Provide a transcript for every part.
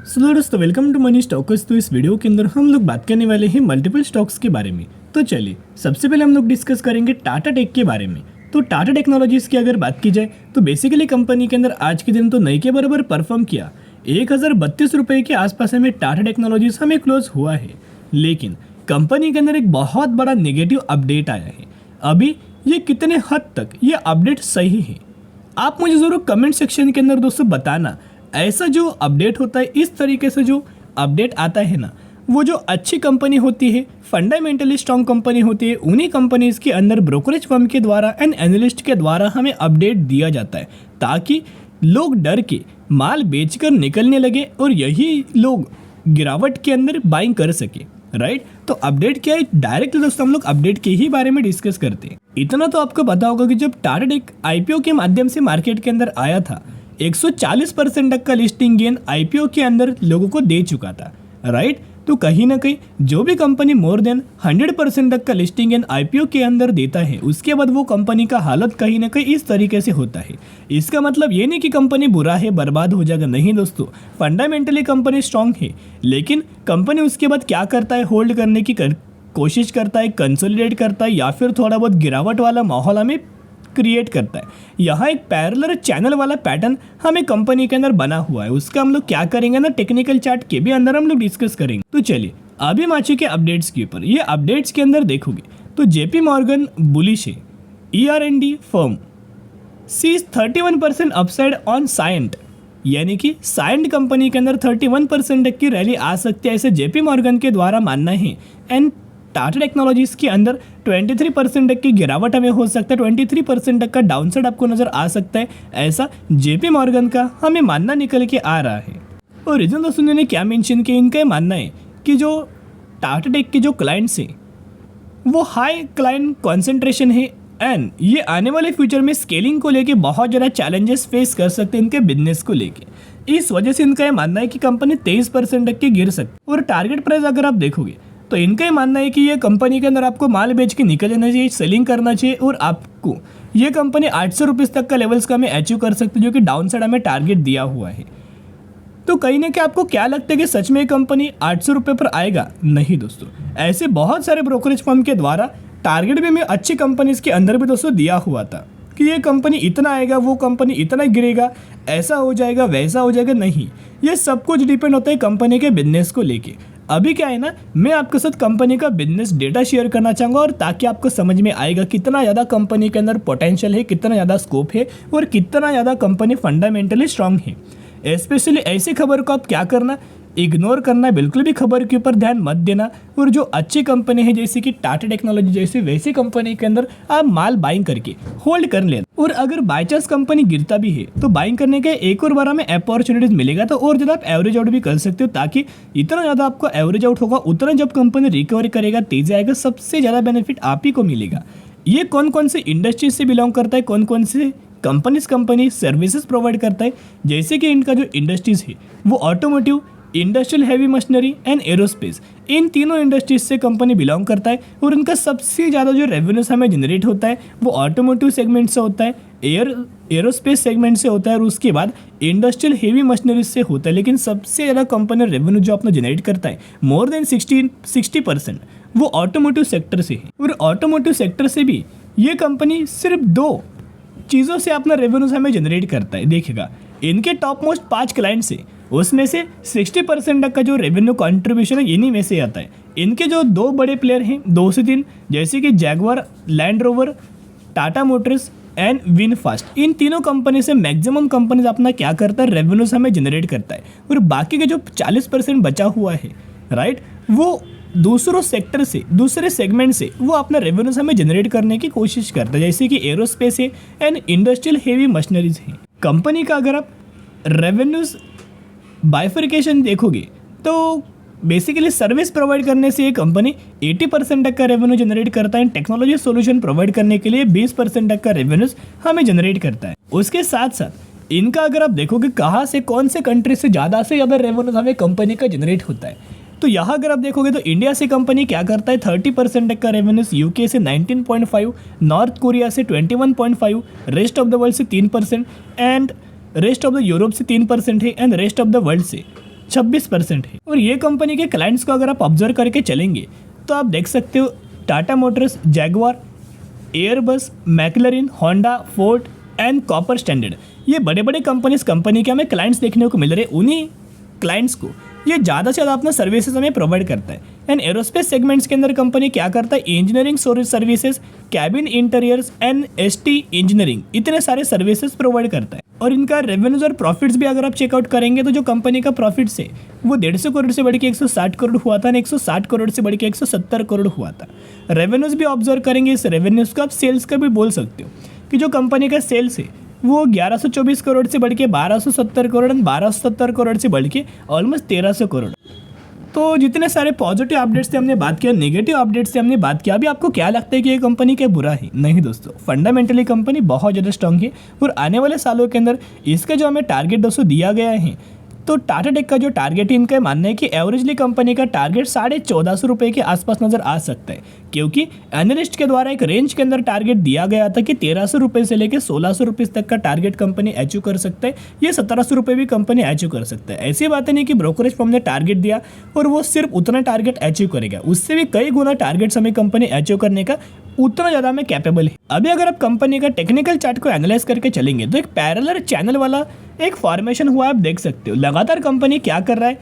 सो दोस्तों welcome to money stalkers. तो इस वीडियो के अंदर हम लोग बात करने वाले हैं मल्टीपल स्टॉक्स के बारे में। तो चलिए सबसे पहले हम लोग डिस्कस करेंगे टाटा टेक के बारे में। तो टाटा टेक्नोलॉजीज की अगर बात की जाए तो बेसिकली कंपनी के अंदर आज के दिन तो नई के बराबर परफॉर्म किया। 1032 रुपये के आसपास हमें टाटा टेक्नोलॉजीज हमें क्लोज हुआ है, लेकिन कंपनी के अंदर एक बहुत बड़ा नेगेटिव अपडेट आया है। अभी ये कितने हद तक ये अपडेट सही है आप मुझे ज़रूर कमेंट सेक्शन के अंदर दोस्तों बताना। ऐसा जो अपडेट होता है, इस तरीके से जो अपडेट आता है ना, वो जो अच्छी कंपनी होती है, फंडामेंटली स्ट्रॉन्ग कंपनी होती है, उन्हीं कंपनीज़ के अंदर ब्रोकरेज फर्म के द्वारा एंड एनालिस्ट के द्वारा हमें अपडेट दिया जाता है, ताकि लोग डर के माल बेचकर निकलने लगे और यही लोग गिरावट के अंदर बाइंग कर सके। राइट तो अपडेट क्या है, डायरेक्ट दोस्तों हम लोग अपडेट के ही बारे में डिस्कस करते हैं। इतना तो आपको पता होगा कि जब टाटा टेक आईपीओ के माध्यम से मार्केट के अंदर आया था, 140% तक का लिस्टिंग गेन आईपीओ के अंदर लोगों को दे चुका था। राइट तो कहीं ना कहीं जो भी कंपनी मोर देन 100% तक का लिस्टिंग गेन आईपीओ के अंदर देता है, उसके बाद वो कंपनी का हालत कहीं ना कहीं इस तरीके से होता है। इसका मतलब ये नहीं कि कंपनी बुरा है, बर्बाद हो जाएगा, नहीं दोस्तों। फंडामेंटली कंपनी स्ट्रांग है, लेकिन कंपनी उसके बाद क्या करता है, होल्ड करने की कोशिश करता है, कंसोलिडेट करता है, या फिर थोड़ा बहुत गिरावट वाला माहौल हमें क्रिएट करता है। यहाँ एक पैरेलल चैनल वाला पैटर्न हमें कंपनी के अंदर बना हुआ है। उसका हम लोग क्या करेंगे ना, टेक्निकल चार्ट के भी अंदर हम लोग डिस्कस करेंगे। तो चलिए अभी हम आ चुके अपडेट्स के ऊपर। ये अपडेट्स के अंदर देखोगे तो जेपी मॉर्गन बुलिश है, ER&D firm sees 31% upside on Cyient, यानी कि साइंट कंपनी के अंदर 31% तक की रैली आ सकती है, ऐसे जेपी मॉर्गन के द्वारा मानना है। एंड टाटा टेक्नोलॉजीज के अंदर 23% तक की गिरावट हमें हो सकता है, 23% तक का डाउनसाइड आपको नजर आ सकता है, ऐसा जेपी मॉर्गन का हमें मानना निकल के आ रहा है। और रीजन दोस्तों ने क्या मेंशन किया, इनका मानना है कि जो टाटा टेक के जो क्लाइंट्स हैं वो हाई क्लाइंट कॉन्सेंट्रेशन है, एंड ये आने वाले फ्यूचर में स्केलिंग को लेके बहुत ज़्यादा चैलेंजेस फेस कर सकते हैं इनके बिजनेस को लेके। इस वजह से इनका ये मानना है कि कंपनी 23% तक की गिर सकती है। और टारगेट प्राइस अगर आप देखोगे तो इनका ही मानना है कि ये कंपनी के अंदर आपको माल बेच के निकल जाना चाहिए, सेलिंग करना चाहिए, और आपको ये कंपनी 800 रुपीज़ तक का लेवल्स का हमें अचीव कर सकते हैं, जो कि डाउन साइड हमें टारगेट दिया हुआ है। तो कहीं ना कहीं आपको क्या लगता है कि सच में कंपनी 800 रुपये पर आएगा? नहीं दोस्तों, ऐसे बहुत सारे ब्रोकरेज फर्म के द्वारा टारगेट भी हमें अच्छी कंपनीज के अंदर भी दोस्तों दिया हुआ था कि ये कंपनी इतना आएगा, वो कंपनी इतना गिरेगा, ऐसा हो जाएगा, वैसा हो जाएगा। नहीं, ये सब कुछ डिपेंड होता है कंपनी के बिजनेस को लेके। अभी क्या है ना, मैं आपके साथ कंपनी का बिजनेस डेटा शेयर करना चाहूँगा, और ताकि आपको समझ में आएगा कितना ज़्यादा कंपनी के अंदर पोटेंशियल है, कितना ज़्यादा स्कोप है, और कितना ज़्यादा कंपनी फंडामेंटली स्ट्रांग है। स्पेशली ऐसी खबर को आप क्या करना, इग्नोर करना, बिल्कुल भी खबर के ऊपर ध्यान मत देना। और जो अच्छी कंपनी है जैसे कि टाटा टेक्नोलॉजी जैसी, वैसी कंपनी के अंदर आप माल बाइंग करके होल्ड कर लेना। और अगर बाय चांस कंपनी गिरता भी है तो बाइंग करने का एक और बार हमें अपॉर्चुनिटीज मिलेगा, तो और ज़्यादा आप एवरेज आउट भी कर सकते हो, ताकि इतना ज़्यादा आपको एवरेज आउट होगा, उतना जब कंपनी रिकवरी करेगा, तेजी आएगा, सबसे ज़्यादा बेनिफिट आप ही को मिलेगा। ये कौन कौन से इंडस्ट्रीज से बिलोंग करता है, कौन कौन से कंपनी सर्विसेज प्रोवाइड करता है, जैसे कि इनका जो इंडस्ट्रीज है वो automotive, industrial heavy machinery and aerospace, इन तीनों इंडस्ट्रीज से कंपनी बिलोंग करता है। और उनका सबसे ज़्यादा जो रेवेन्यूज हमें जनरेट होता है वो ऑटोमोटिव सेगमेंट से होता है, एरोस्पेस सेगमेंट से होता है, और उसके बाद इंडस्ट्रियल हेवी मशीनरी से होता है। लेकिन सबसे ज़्यादा कंपनी रेवेन्यू जो अपना जनरेट करता है, मोर देन 60% वो ऑटोमोटिव सेक्टर से है। और ऑटोमोटिव सेक्टर से भी ये कंपनी सिर्फ 2 चीज़ों से अपना रेवेन्यूज हमें जनरेट करता है। देखिएगा, इनके टॉप मोस्ट 5 क्लाइंट्स है, उसमें से 60% तक का जो रेवेन्यू कंट्रीब्यूशन है इन्हीं में से आता है। इनके जो 2 बड़े प्लेयर हैं, 2 से 3, जैसे कि Jaguar Land Rover, Tata Motors and VinFast, इन तीनों कंपनी से मैक्सिमम कंपनीज अपना क्या करता है, रेवेन्यूज हमें जनरेट करता है। और बाकी के जो 40% बचा हुआ है, राइट, वो दूसरों सेक्टर से, दूसरे सेगमेंट से वो अपना रेवेन्यूज हमें जनरेट करने की कोशिश करता है, जैसे कि एरोस्पेस है एंड इंडस्ट्रियल हेवी मशीनरीज है। कंपनी का अगर आप रेवेन्यूज बाइफरिकेशन देखोगे तो बेसिकली सर्विस प्रोवाइड करने से ये कंपनी 80% तक का रेवेन्यू जनरेट करता है, टेक्नोलॉजी सॉल्यूशन प्रोवाइड करने के लिए 20% तक का रेवेन्यूज हमें जनरेट करता है। उसके साथ साथ इनका अगर आप देखोगे कहाँ से, कौन से कंट्री से ज़्यादा रेवेन्यूज हमें कंपनी का जनरेट होता है, तो यहाँ अगर आप देखोगे तो इंडिया से कंपनी क्या करता है, 30% तक का रेवेन्यूज, यूके से 19.5, नॉर्थ कोरिया से 21.5, रेस्ट ऑफ द वर्ल्ड से 3%, and rest of the Europe से 3% है, and rest of the world से 26% है। और ये कंपनी के क्लाइंट्स को अगर आप ऑब्जर्व करके चलेंगे तो आप देख सकते हो Tata Motors, Jaguar, Airbus, McLaren, Honda, Ford and Copper Standard, ये बड़े बड़े कंपनी के हमें क्लाइंट्स देखने को मिल रहे। उन्हीं क्लाइंट्स को ये ज़्यादा से ज़्यादा अपना सर्विसेज हमें प्रोवाइड करता है। एंड एरोस्पेस सेगमेंट्स के अंदर कंपनी क्या करता है, engineering services, cabin interiors and ST engineering, इतने सारे सर्विसेज प्रोवाइड करता है। और इनका रेवेन्यूज और प्रॉफिट्स भी अगर आप चेकआउट करेंगे तो जो कंपनी का प्रॉफिट्स है वो 150 करोड़ से बढ़ के 160 करोड़ हुआ था, 160 करोड़ से बढ़ के 170 करोड़ हुआ था। रेवेन्यूज भी ऑब्जर्व करेंगे, इस रेवेन्यूज को आप सेल्स का भी बोल सकते हो कि जो कंपनी का सेल्स है वो 1124 करोड़ से बढ़ के 1270 करोड़, 1270 करोड़ से बढ़ के ऑलमोस्ट 1300 करोड़। तो जितने सारे पॉजिटिव अपडेट्स से हमने बात किया, नेगेटिव अपडेट्स से हमने बात किया, अभी आपको क्या लगता है कि ये कंपनी क्या बुरा है? नहीं दोस्तों, फंडामेंटली कंपनी बहुत ज़्यादा स्ट्रांग है और आने वाले सालों के अंदर इसका जो हमें टारगेट दोस्तों दिया गया है, तो टाटा टेक का जो टारगेट है, इनका मानना है कि एवरेजली कंपनी का टारगेट 1450 रुपये के आसपास नजर आ सकता है, क्योंकि एनालिस्ट के द्वारा एक रेंज के अंदर टारगेट दिया गया था कि 1300 रुपये से लेकर 1600 रुपये तक का टारगेट कंपनी अचीव कर सकता है, ये 1700 रुपये भी कंपनी अचीव कर सकता है। ऐसी बातें नहीं कि ब्रोकरेज फर्म ने टारगेट दिया और वो सिर्फ उतना टारगेट अचीव करेगा, उससे भी कई गुना टारगेट्स हमें कंपनी अचीव करने का उतना ज़्यादा में कैपेबल है। अभी अगर आप कंपनी का टेक्निकल चार्ट को एनालाइज करके चलेंगे तो एक पैरेलल चैनल वाला एक फॉर्मेशन हुआ, आप देख सकते हो। लगातार कंपनी क्या कर रहा है,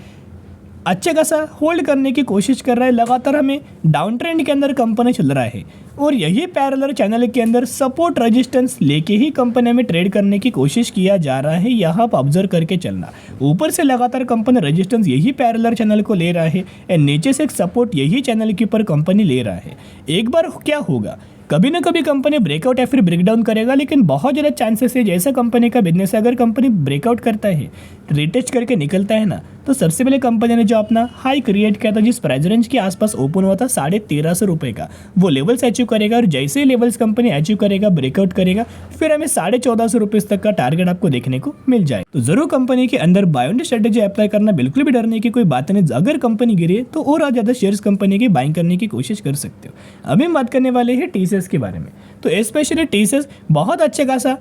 अच्छे खासा होल्ड करने की कोशिश कर रहा है, लगातार हमें डाउन ट्रेंड के अंदर कंपनी चल रहा है और यही पैरेलल चैनल के अंदर सपोर्ट रेजिस्टेंस लेके ही कंपनी में ट्रेड करने की कोशिश किया जा रहा है। यहाँ आप ऑब्जर्व करके चलना, ऊपर से लगातार कंपनी रेजिस्टेंस यही पैरेलल चैनल को ले रहा है और नीचे से एक सपोर्ट यही चैनल के ऊपर कंपनी ले रहा है। एक बार क्या होगा, कभी ना कभी कंपनी ब्रेकआउट या फिर ब्रेकडाउन करेगा, लेकिन बहुत ज़्यादा चांसेस है जैसा कंपनी का बिजनेस है, अगर कंपनी ब्रेकआउट करता है, रिटेस्ट करके निकलता है ना, तो सबसे पहले कंपनी ने जो अपना हाई क्रिएट किया था जिस प्राइस रेंज के आसपास ओपन हुआ था 1350 रुपये का, वो लेवल्स अचीव करेगा और जैसे ही लेवल्स कंपनी अचीव करेगा, ब्रेकआउट करेगा, फिर हमें 1450 रुपये तक का टारगेट आपको देखने को मिल जाए। तो जरूर कंपनी के अंदर बाय ऑन स्ट्रेटेजी अप्लाई करना, बिल्कुल भी डरने की कोई बात नहीं। अगर कंपनी गिरे तो और ज़्यादा शेयर्स कंपनी की बाइंग करने की कोशिश कर सकते हो। अभी हम बात करने वाले हैं टीसीएस के बारे में। तो स्पेशली टीसीएस बहुत अच्छे खासा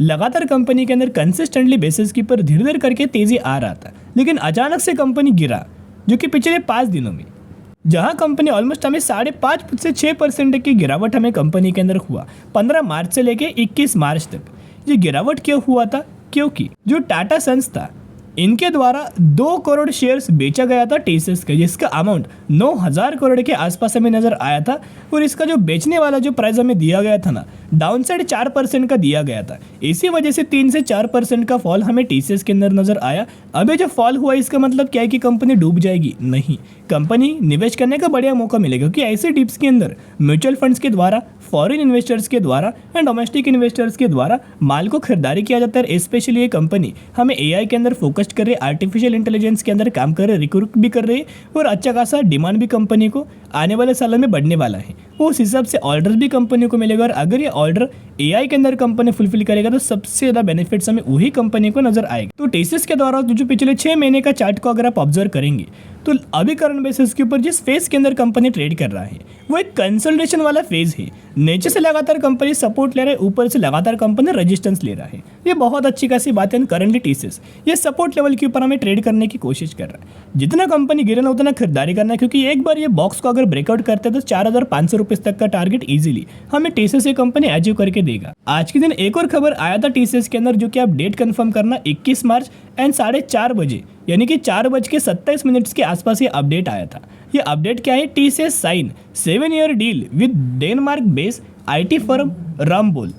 लगातार कंपनी के अंदर कंसिस्टेंटली बेसिस के ऊपर धीरे धीरे करके तेजी आ रहा था, लेकिन अचानक से कंपनी गिरा, जो कि पिछले 5 दिनों में जहां कंपनी ऑलमोस्ट हमें 5.5 से 6% की गिरावट हमें कंपनी के अंदर हुआ 15 मार्च से लेके 21 मार्च तक। ये गिरावट क्यों हुआ था? क्योंकि जो टाटा सन्स था, इनके द्वारा 2 करोड़ शेयर्स बेचा गया था टीसीएस का, जिसका अमाउंट 9000 करोड़ के आसपास हमें नजर आया था। और इसका जो बेचने वाला जो प्राइस हमें दिया गया था ना, डाउनसाइड 4% का दिया गया था। इसी वजह से 3 से 4% का फॉल हमें टीसीएस के अंदर नजर आया। अभी जो फॉल हुआ इसका मतलब क्या है कि कंपनी डूब जाएगी? नहीं, कंपनी निवेश करने का बढ़िया मौका मिलेगा, क्योंकि ऐसे डिप्स के अंदर म्यूचुअल फंड्स के द्वारा, फॉरेन इन्वेस्टर्स के द्वारा एंड डोमेस्टिक इन्वेस्टर्स के द्वारा माल को खरीदारी किया जाता है। स्पेशली ये कंपनी हमें एआई के अंदर फोकस कर रही है, आर्टिफिशियल इंटेलिजेंस के अंदर काम कर रहे, रिक्रूट भी कर रही है और अच्छा खासा डिमांड भी कंपनी को आने वाले सालों में बढ़ने वाला है। उस हिसाब से ऑर्डर भी कंपनी को मिलेगा और अगर ये ऑर्डर एआई के अंदर कंपनी फुलफिल करेगा तो सबसे ज़्यादा बेनिफिट्स हमें वही कंपनी को नजर आएगा। तो टीसीएस के द्वारा जो पिछले 6 महीने का चार्ट को अगर आप ऑब्जर्व करेंगे तो अभी करंट बेसिस के ऊपर जिस फेज के अंदर कंपनी ट्रेड कर रहा है वो एक कंसोलिडेशन वाला फेज है। नीचे से लगातार कंपनी सपोर्ट ले रहा है, ऊपर से लगातार कंपनी रेजिस्टेंस ले रहा है। ये बहुत अच्छी खासी बात है। करंटली टीसीएस ये सपोर्ट लेवल के ऊपर हमें ट्रेड करने की कोशिश कर रहा है। जितना कंपनी गिरे ना उतना खरीदारी करना है, क्योंकि एक बार ये बॉक्स को अगर ब्रेकआउट करते हैं तो 4500 रुपये तक का टारगेट इजीली हमें टीसीएस ये कंपनी अचीव करके देगा। आज के दिन एक और खबर आया था टीसीएस के अंदर, जो कि आप डेट कंफर्म करना 21 मार्च एंड 4:30 बजे, यानी कि 4:27 के आसपास ये अपडेट आया था। ये अपडेट क्या है? TCS sign 7-year deal with Denmark based IT firm Ramboll,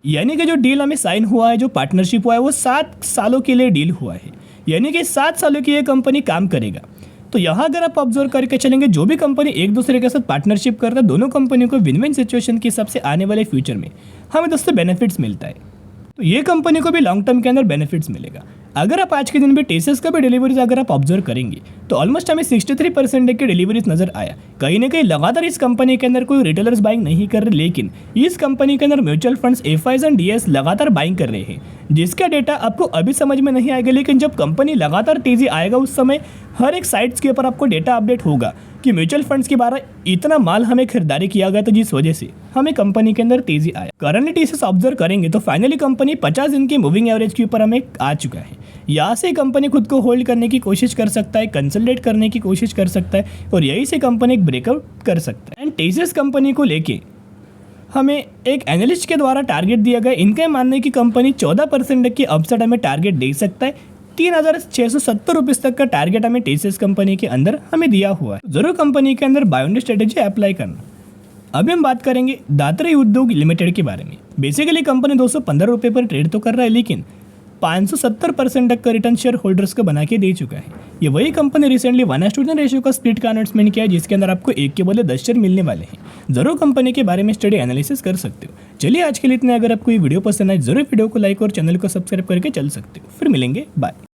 यानी कि जो डील हमें साइन हुआ है, जो पार्टनरशिप हुआ है, वो 7 सालों के लिए डील हुआ है, यानी कि 7 सालों की ये कंपनी काम करेगा। तो यहाँ अगर आप ऑब्जर्व करके चलेंगे, जो भी कंपनी एक दूसरे के साथ पार्टनरशिप करता है, दोनों कंपनियों को विन विन सिचुएशन के हिसाब से आने वाले फ्यूचर में हमें दोस्तों बेनिफिट्स मिलता है। तो ये कंपनी को भी लॉन्ग टर्म के अंदर बेनिफिट्स मिलेगा। अगर आप आज के दिन भी टीसीएस का भी डिलीवरीज अगर आप ऑब्जर्व करेंगे तो ऑलमोस्ट हमें 63% की डिलीवरीज नजर आया। कहीं ना कहीं लगातार इस कंपनी के अंदर कोई रिटेलर्स बाइंग नहीं कर रहे, लेकिन इस कंपनी के अंदर mutual funds, FIIs and DS लगातार बाइंग कर रहे हैं, जिसका डेटा आपको अभी समझ में नहीं आएगा, लेकिन जब कंपनी लगातार तेजी आएगा उस समय हर एक साइट्स के ऊपर आपको डेटा अपडेट होगा कि म्यूचुअल फंड्स के बारे इतना माल हमें खरीदारी किया गया था, जिस वजह से हमें कंपनी के अंदर तेजी आया। करंटली टीसीएस ऑब्जर्व करेंगे तो फाइनली कंपनी 50 दिन की मूविंग एवरेज के ऊपर हमें आ चुका है। यहाँ से कंपनी खुद को होल्ड करने की कोशिश कर सकता है, कंसोलिडेट करने की कोशिश कर सकता है और यहीं से कंपनी एक ब्रेकआउट कर सकता है। एंड टीसीएस कंपनी को लेके हमें एक एनालिस्ट के द्वारा टारगेट दिया गया। इनका मानना है कि कंपनी 14% की अपसाइड हमें टारगेट दे सकता है। 3,670 रुपीज़ तक का टारगेट हमें टीसीएस कंपनी के अंदर हमें दिया हुआ है। जरूर कंपनी के अंदर बाय ऑन स्ट्रेटेजी अप्लाई करना। अभी हम बात करेंगे दात्री उद्योग लिमिटेड के बारे में। बेसिकली कंपनी 215 रुपये पर ट्रेड तो कर रहा है, लेकिन 570% तक का रिटर्न शेयर होल्डर्स को बना के दे चुका है। ये वही कंपनी रिसेंटली 1:1 रेशियो का स्प्लिट का अनाउंसमेंट किया है, जिसके अंदर आपको 1 के बदले 10 शेयर मिलने वाले हैं। जरूर कंपनी के बारे में स्टडी एनालिसिस कर सकते हो। चलिए आज के लिए इतना। अगर आपको ये वीडियो पसंद आए जरूर वीडियो को लाइक और चैनल को सब्सक्राइब करके चल सकते हो। फिर मिलेंगे, बाय।